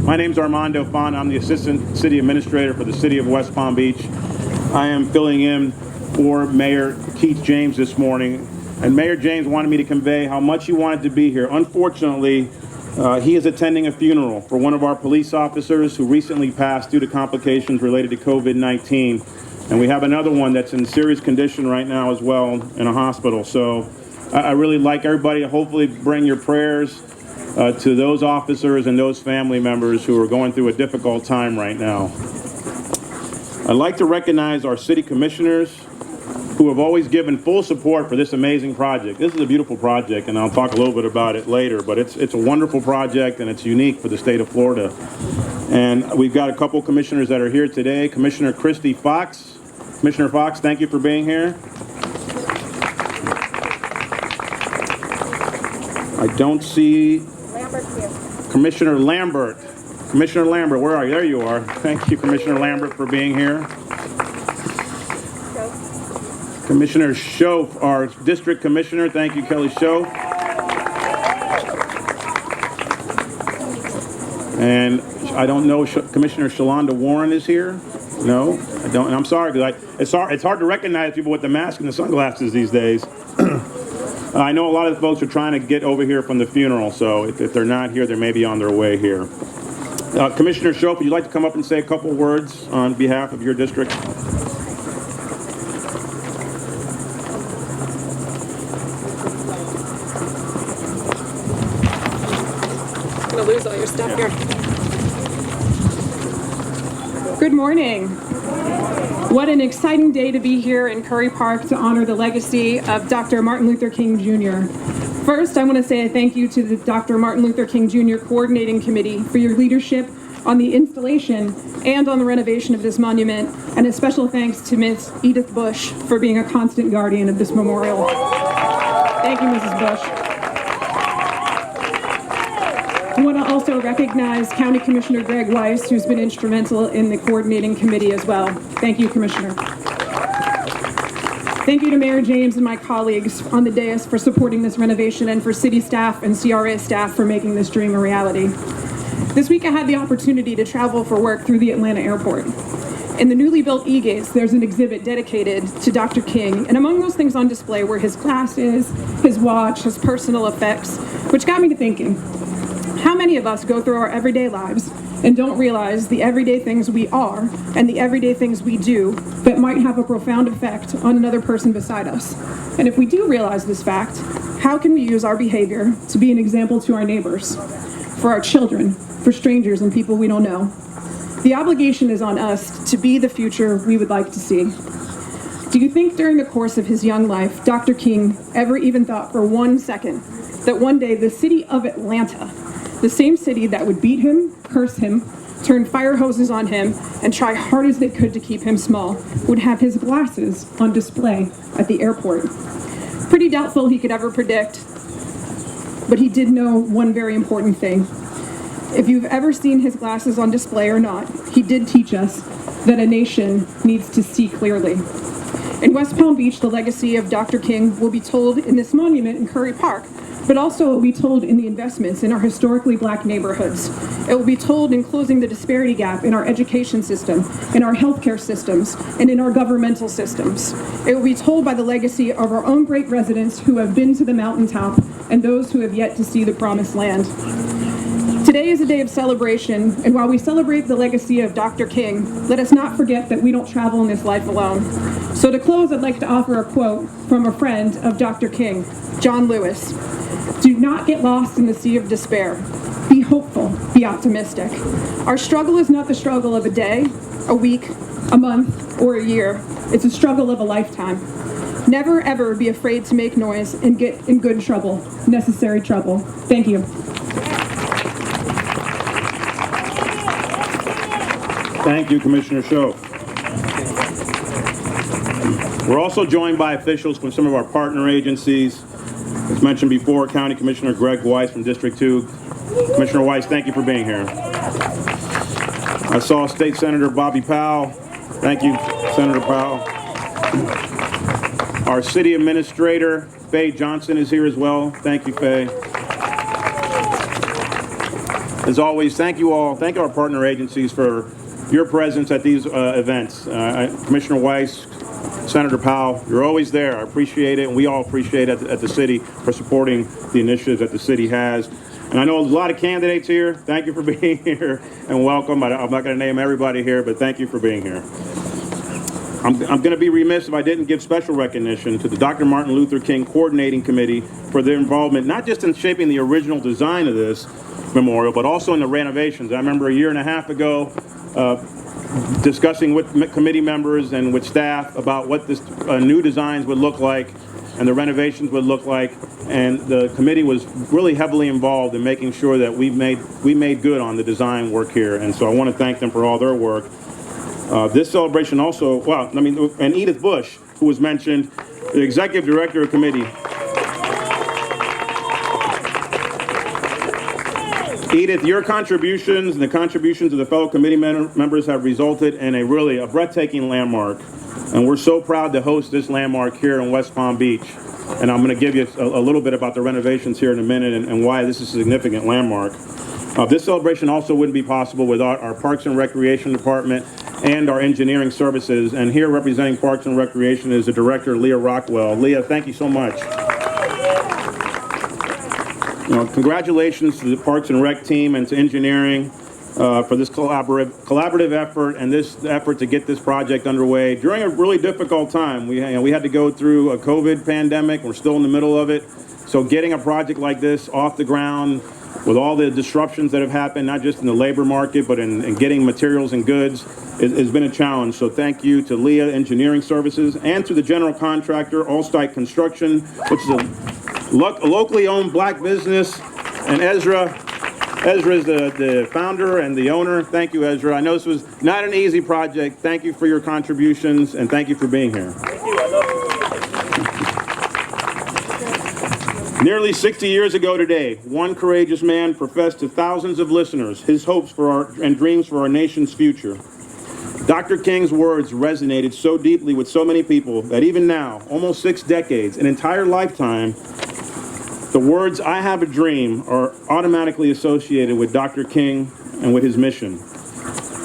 My name's Armando Font. I'm the Assistant City Administrator for the City of West Palm Beach. I am filling in for Mayor Keith James this morning. And Mayor James wanted me to convey how much he wanted to be here. Unfortunately, he is attending a funeral for one of our police officers who recently passed due to complications related to COVID-19. And we have another one that's in serious condition right now as well in a hospital. So I really like everybody to hopefully bring your prayers to those officers and those family members who are going through a difficult time right now. I'd like to recognize our city commissioners who have always given full support for this amazing project. This is a beautiful project, and I'll talk a little bit about it later, but it's a wonderful project, and it's unique for the state of Florida. And we've got a couple commissioners that are here today. Commissioner Christy Fox. Commissioner Fox, thank you for being here. I don't see Commissioner Lambert. Commissioner Lambert, where are you? There you are. Thank you, Commissioner Lambert, for being here. Commissioner Schoaf, our district commissioner. Thank you, Kelly Schoaf. And I don't know, Commissioner Shalonda Warren is here? No, I don't. And I'm sorry, because it's hard to recognize people with the mask and the sunglasses these days. I know a lot of the folks are trying to get over here from the funeral, so if they're not here, they may be on their way here. Commissioner Schoaf, would you like to come up and say a couple words on behalf of your district? Gonna lose all your stuff here. Good morning. What an exciting day to be here in Currie Park to honor the legacy of Dr. Martin Luther King Jr. First, I want to say a thank you to the Dr. Martin Luther King Jr. Coordinating Committee for your leadership on the installation and on the renovation of this monument, and a special thanks to Ms. Edith Bush for being a constant guardian of this memorial. Thank you, Mrs. Bush. I want to also recognize County Commissioner Greg Weiss, who's been instrumental in the coordinating committee as well. Thank you, Commissioner. Thank you to Mayor James and my colleagues on the dais for supporting this renovation, and for city staff and CRA staff for making this dream a reality. This week I had the opportunity to travel for work through the Atlanta airport. In the newly built E-Gates, there's an exhibit dedicated to Dr. King, and among those things on display were his glasses, his watch, his personal effects, which got me to thinking, how many of us go through our everyday lives and don't realize the everyday things we are and the everyday things we do that might have a profound effect on another person beside us? And if we do realize this fact, how can we use our behavior to be an example to our neighbors, for our children, for strangers and people we don't know? The obligation is on us to be the future we would like to see. Do you think during the course of his young life, Dr. King ever even thought for 1 second that one day the city of Atlanta, the same city that would beat him, curse him, turn fire hoses on him, and try hard as they could to keep him small, would have his glasses on display at the airport? Pretty doubtful he could ever predict, but he did know one very important thing. If you've ever seen his glasses on display or not, he did teach us that a nation needs to see clearly. In West Palm Beach, the legacy of Dr. King will be told in this monument in Currie Park, but also it will be told in the investments in our historically black neighborhoods. It will be told in closing the disparity gap in our education system, in our healthcare systems, and in our governmental systems. It will be told by the legacy of our own great residents who have been to the mountaintop and those who have yet to see the promised land. Today is a day of celebration, and while we celebrate the legacy of Dr. King, let us not forget that we don't travel in this life alone. So to close, I'd like to offer a quote from a friend of Dr. King, John Lewis. Do not get lost in the sea of despair. Be hopeful, be optimistic. Our struggle is not the struggle of a day, a week, a month, or a year. It's a struggle of a lifetime. Never ever be afraid to make noise and get in good trouble, necessary trouble. Thank you. Thank you, Commissioner Schoaf. We're also joined by officials from some of our partner agencies. As mentioned before, County Commissioner Greg Weiss from District 2. Commissioner Weiss, thank you for being here. I saw State Senator Bobby Powell. Thank you, Senator Powell. Our City Administrator, Faye Johnson, is here as well. Thank you, Faye. As always, thank you all. Thank our partner agencies for your presence at these events. Commissioner Weiss, Senator Powell, you're always there. I appreciate it, and we all appreciate it at the city for supporting the initiatives that the city has. And I know there's a lot of candidates here. Thank you for being here, and welcome. I'm not going to name everybody here, but thank you for being here. I'm going to be remiss if I didn't give special recognition to the Dr. Martin Luther King Coordinating Committee for their involvement, not just in shaping the original design of this memorial, but also in the renovations. I remember a year and a half ago discussing with committee members and with staff about what this new designs would look like and the renovations would look like, and the committee was really heavily involved in making sure that we made good on the design work here, and so I want to thank them for all their work. This celebration also, and Edith Bush, who was mentioned, the executive director of committee. Edith, your contributions and the contributions of the fellow committee members have resulted in a breathtaking landmark. And we're so proud to host this landmark here in West Palm Beach. And I'm going to give you a little bit about the renovations here in a minute and why this is a significant landmark. This celebration also wouldn't be possible without our Parks and Recreation Department and our engineering services. And here representing Parks and Recreation is the director, Leah Rockwell. Leah, thank you so much. Congratulations to the Parks and Rec team and to engineering for this collaborative effort and this effort to get this project underway during a really difficult time. We had to go through a COVID pandemic. We're still in the middle of it. So getting a project like this off the ground with all the disruptions that have happened, not just in the labor market, but in getting materials and goods, has been a challenge. So thank you to Leah Engineering Services and to the general contractor, Allstate Construction, which is a locally owned black business, and Ezra. Ezra is the founder and the owner. Thank you, Ezra. I know this was not an easy project. Thank you for your contributions, and thank you for being here. Thank you. I love you. Nearly 60 years ago today, one courageous man professed to thousands of listeners his hopes and dreams for our nation's future. Dr. King's words resonated so deeply with so many people that even now, almost 6 decades, an entire lifetime, the words, "I have a dream," are automatically associated with Dr. King and with his mission.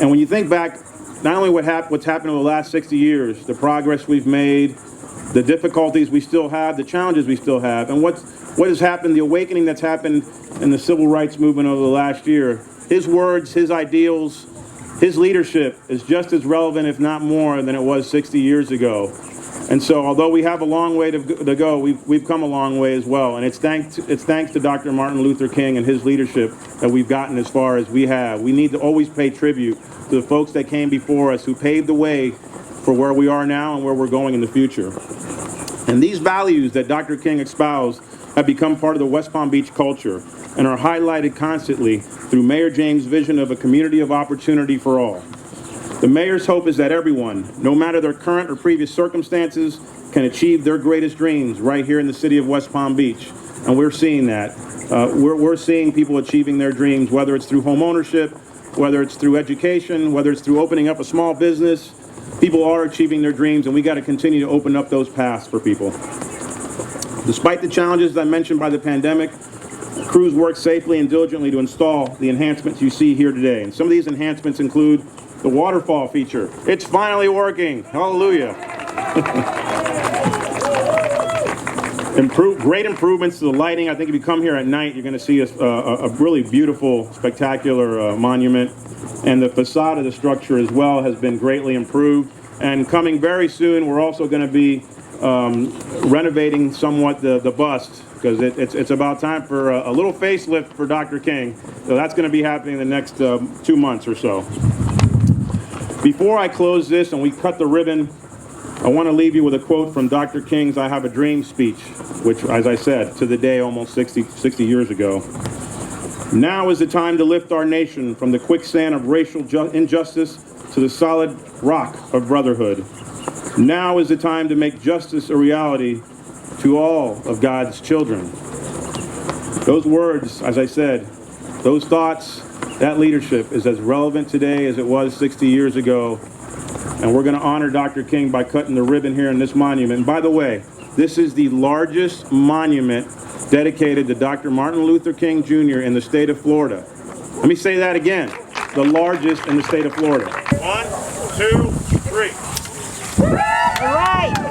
And when you think back, not only what's happened over the last 60 years, the progress we've made, the difficulties we still have, the challenges we still have, and what has happened, the awakening that's happened in the civil rights movement over the last year, his words, his ideals, his leadership is just as relevant, if not more, than it was 60 years ago. And so, although we have a long way to go, we've come a long way as well. And it's thanks to Dr. Martin Luther King and his leadership that we've gotten as far as we have. We need to always pay tribute to the folks that came before us, who paved the way for where we are now and where we're going in the future. And these values that Dr. King espoused have become part of the West Palm Beach culture and are highlighted constantly through Mayor James' vision of a community of opportunity for all. The mayor's hope is that everyone, no matter their current or previous circumstances, can achieve their greatest dreams right here in the city of West Palm Beach. And we're seeing that. We're seeing people achieving their dreams, whether it's through home ownership, whether it's through education, whether it's through opening up a small business. People are achieving their dreams, and we got to continue to open up those paths for people. Despite the challenges I mentioned by the pandemic, crews worked safely and diligently to install the enhancements you see here today. And some of these enhancements include the waterfall feature. It's finally working. Hallelujah. Great improvements to the lighting. I think if you come here at night, you're going to see a really beautiful, spectacular monument. And the facade of the structure as well has been greatly improved. And coming very soon, we're also going to be renovating somewhat the bust, because it's about time for a little facelift for Dr. King. So that's going to be happening in the next 2 months or so. Before I close this and we cut the ribbon, I want to leave you with a quote from Dr. King's "I Have a Dream" speech, which, as I said, to the day almost 60 years ago. Now is the time to lift our nation from the quicksand of racial injustice to the solid rock of brotherhood. Now is the time to make justice a reality to all of God's children. Those words, as I said, those thoughts, that leadership is as relevant today as it was 60 years ago. And we're going to honor Dr. King by cutting the ribbon here in this monument. And by the way, this is the largest monument dedicated to Dr. Martin Luther King Jr. in the state of Florida. I Let me say that again. The largest in the state of Florida. 1, 2, 3.